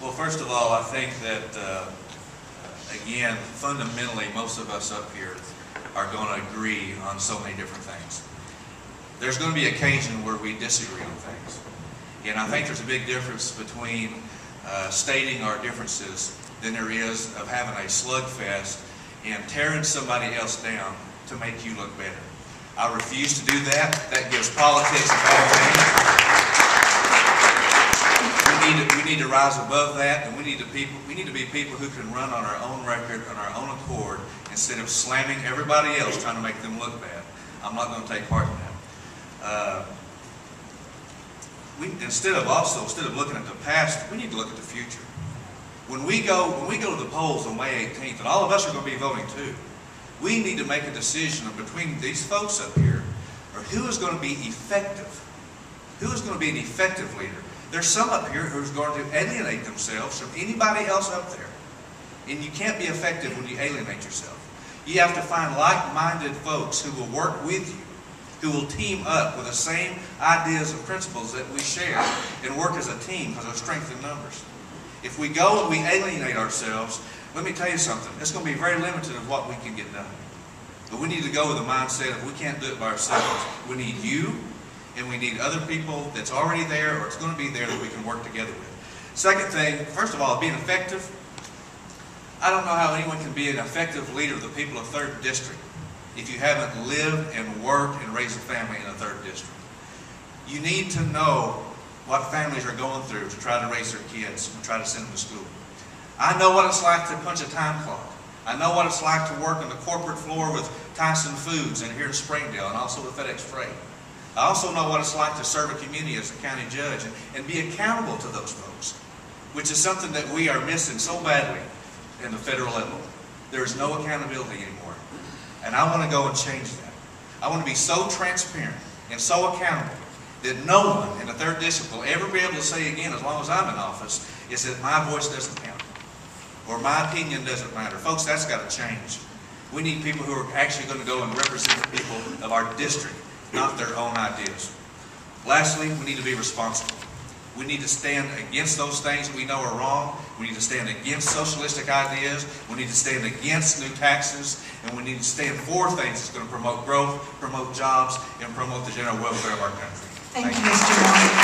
Well, first of all, I think that, again, fundamentally, most of us up here are going to agree on so many different things. There's going to be occasion where we disagree on things. And I think there's a big difference between stating our differences than there is of having a slugfest and tearing somebody else down to make you look better. I refuse to do that. That gives politics a bad name. We need to rise above that, and we need to be people who can run on our own record, on our own accord, instead of slamming everybody else trying to make them look bad. I'm not going to take part in that. Instead of looking at the past, we need to look at the future. When we go to the polls on May 18th, and all of us are going to be voting too, we need to make a decision between these folks up here, or who is going to be effective. Who is going to be an effective leader? There's some up here who's going to alienate themselves from anybody else up there. And you can't be effective when you alienate yourself. You have to find like-minded folks who will work with you, who will team up with the same ideas and principles that we share and work as a team because of strength in numbers. If we go and we alienate ourselves, let me tell you something, it's going to be very limited of what we can get done. But we need to go with the mindset of we can't do it by ourselves. We need you, and we need other people that's already there or it's going to be there that we can work together with. Second thing, first of all, being effective. I don't know how anyone can be an effective leader of the people of 3rd District if you haven't lived and worked and raised a family in a 3rd District. You need to know what families are going through to try to raise their kids and try to send them to school. I know what it's like to punch a time clock. I know what it's like to work on the corporate floor with Tyson Foods and here in Springdale and also with FedEx Freight. I also know what it's like to serve a community as a county judge and be accountable to those folks, which is something that we are missing so badly in the federal level. There is no accountability anymore. And I want to go and change that. I want to be so transparent and so accountable that no one in the 3rd District will ever be able to say again, as long as I'm in office, is that my voice doesn't count or my opinion doesn't matter. Folks, that's got to change. We need people who are actually going to go and represent the people of our district, not their own ideas. Lastly, we need to be responsible. We need to stand against those things that we know are wrong. We need to stand against socialistic ideas. We need to stand against new taxes. And we need to stand for things that's going to promote growth, promote jobs, and promote the general welfare of our country. Thank you, Mr. Long.